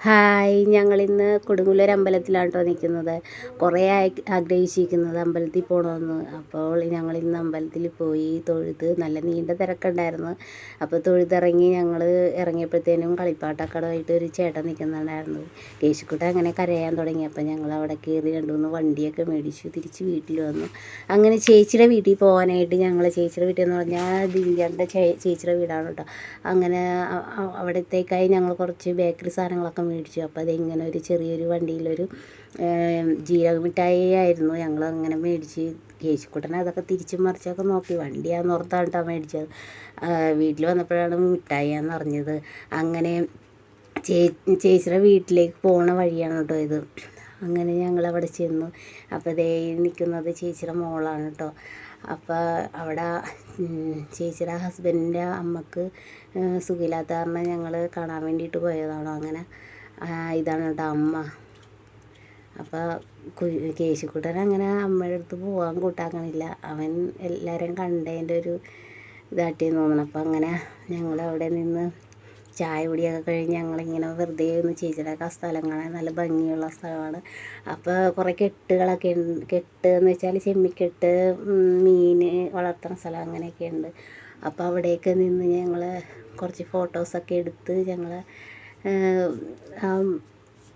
Hi, ഞങ്ങളിന്ന് കൊടുങ്ങല്ലൂർ അമ്പലത്തിലാണ് കേട്ടോ നിൽക്കുന്നത്. കുറേ ആഗ്രഹിച്ചിരിക്കുന്നത് അമ്പലത്തിൽ പോകണമെന്ന്. അപ്പോൾ ഞങ്ങളിന്ന് അമ്പലത്തിൽ പോയി തൊഴുത്. നല്ല നീണ്ട തിരക്കുണ്ടായിരുന്നു. അപ്പോൾ തൊഴുതിറങ്ങി ഞങ്ങൾ ഇറങ്ങിയപ്പോഴത്തേനും കളിപ്പാട്ടക്കടമായിട്ട് ഒരു ചേട്ടൻ നിൽക്കുന്നുണ്ടായിരുന്നു. കേശുക്കുട്ടൻ അങ്ങനെ കരയാൻ തുടങ്ങി. അപ്പോൾ ഞങ്ങൾ അവിടെ കയറി 2-3 വണ്ടിയൊക്കെ മേടിച്ചു തിരിച്ച് വീട്ടിൽ വന്നു. അങ്ങനെ ചേച്ചിയുടെ വീട്ടിൽ പോകാനായിട്ട് ഞങ്ങൾ ചേച്ചിയുടെ വീട്ടിൽ എന്ന് പറഞ്ഞാൽ ദിവ്യൻ്റെ ചേച്ചിയുടെ വീടാണ് കേട്ടോ. അങ്ങനെ അവിടത്തേക്കായി ഞങ്ങൾ കുറച്ച് ബേക്കറി സാധനങ്ങളൊക്കെ മേടിച്ചു. അപ്പോൾ അതിങ്ങനെ ഒരു ചെറിയൊരു വണ്ടിയിലൊരു ജീരക മിഠായി ആയിരുന്നു ഞങ്ങൾ അങ്ങനെ മേടിച്ച്. കേശുക്കുട്ടനെ അതൊക്കെ തിരിച്ചും മറിച്ചൊക്കെ നോക്കി. വണ്ടിയാന്ന് ഓർത്താണ് കേട്ടോ മേടിച്ചത്. വീട്ടിൽ വന്നപ്പോഴാണ് മിഠായിയാന്ന് അറിഞ്ഞത്. അങ്ങനെ ചേച്ചിയുടെ വീട്ടിലേക്ക് പോണ വഴിയാണ് കേട്ടോ ഇത്. അങ്ങനെ ഞങ്ങളവിടെ ചെന്നു. അപ്പോൾ ദേ നിൽക്കുന്നത് ചേച്ചിയുടെ മോളാണ് കേട്ടോ. അപ്പോൾ അവിടെ ചേച്ചിയുടെ ഹസ്ബൻഡിൻ്റെ അമ്മക്ക് സുഖമില്ലാത്ത കാരണം ഞങ്ങൾ കാണാൻ വേണ്ടിയിട്ട് പോയതാണ്. അങ്ങനെ ഇതാണ് കേട്ടോ അമ്മ. അപ്പോൾ കേശുക്കുട്ടൻ അങ്ങനെ അമ്മയുടെ അടുത്ത് പോകാൻ കൂട്ടാക്കണില്ല. അവൻ എല്ലാവരെയും കണ്ടതിൻ്റെ ഒരു ഇതാട്ടിയെന്ന് തോന്നണം. അപ്പോൾ അങ്ങനെ ഞങ്ങൾ അവിടെ നിന്ന് ചായ കുടിയൊക്കെ കഴിഞ്ഞ് ഞങ്ങളിങ്ങനെ വെറുതെ ഒന്ന് ചേച്ചിയുടെയൊക്കെ ആ സ്ഥലം കാണാൻ നല്ല ഭംഗിയുള്ള സ്ഥലമാണ്. അപ്പോൾ കുറേ കെട്ടുകളൊക്കെ ഉണ്ട്. കെട്ട് എന്ന് വെച്ചാൽ ചെമ്മിക്കെട്ട്, മീൻ വളർത്തുന്ന സ്ഥലം അങ്ങനെയൊക്കെ ഉണ്ട്. അപ്പോൾ അവിടെയൊക്കെ നിന്ന് ഞങ്ങൾ കുറച്ച് ഫോട്ടോസൊക്കെ എടുത്ത് ഞങ്ങൾ ആ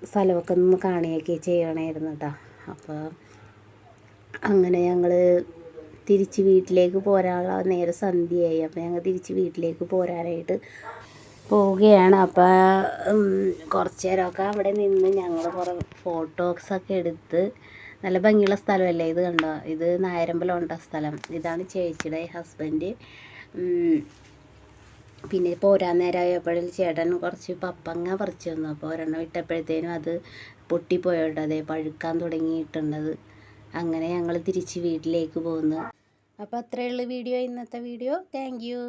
സ്ഥലമൊക്കെ ഒന്ന് കാണുകയൊക്കെ ചെയ്യണമായിരുന്നു കേട്ടോ. അപ്പോൾ അങ്ങനെ ഞങ്ങൾ തിരിച്ച് വീട്ടിലേക്ക് പോരാനുള്ള നേരെ സന്ധ്യയായി. അപ്പോൾ ഞങ്ങൾ തിരിച്ച് വീട്ടിലേക്ക് പോരാനായിട്ട് പോവുകയാണ്. അപ്പോൾ കുറച്ച് നേരമൊക്കെ അവിടെ നിന്ന് ഞങ്ങൾ കുറേ ഫോട്ടോസൊക്കെ എടുത്ത്. നല്ല ഭംഗിയുള്ള സ്ഥലമല്ലേ ഇത്, കണ്ടോ? ഇത് നായരമ്പലം ഉണ്ട സ്ഥലം. ഇതാണ് ചേച്ചിയുടെ ഹസ്ബൻഡ്. പിന്നെ പോരാൻ നേരമായപ്പോഴും ചേട്ടൻ കുറച്ച് പപ്പങ്ങ പറിച്ചു തന്നു. അപ്പോൾ ഒരെണ്ണം ഇട്ടപ്പോഴത്തേനും അത് പൊട്ടിപ്പോയോട്ടോ. അതേ പഴുക്കാൻ തുടങ്ങിയിട്ടുണ്ടത്. അങ്ങനെ ഞങ്ങൾ തിരിച്ച് വീട്ടിലേക്ക് പോന്നു. അപ്പോൾ അത്രയേ ഉള്ളൂ വീഡിയോ, ഇന്നത്തെ വീഡിയോ. Thank you.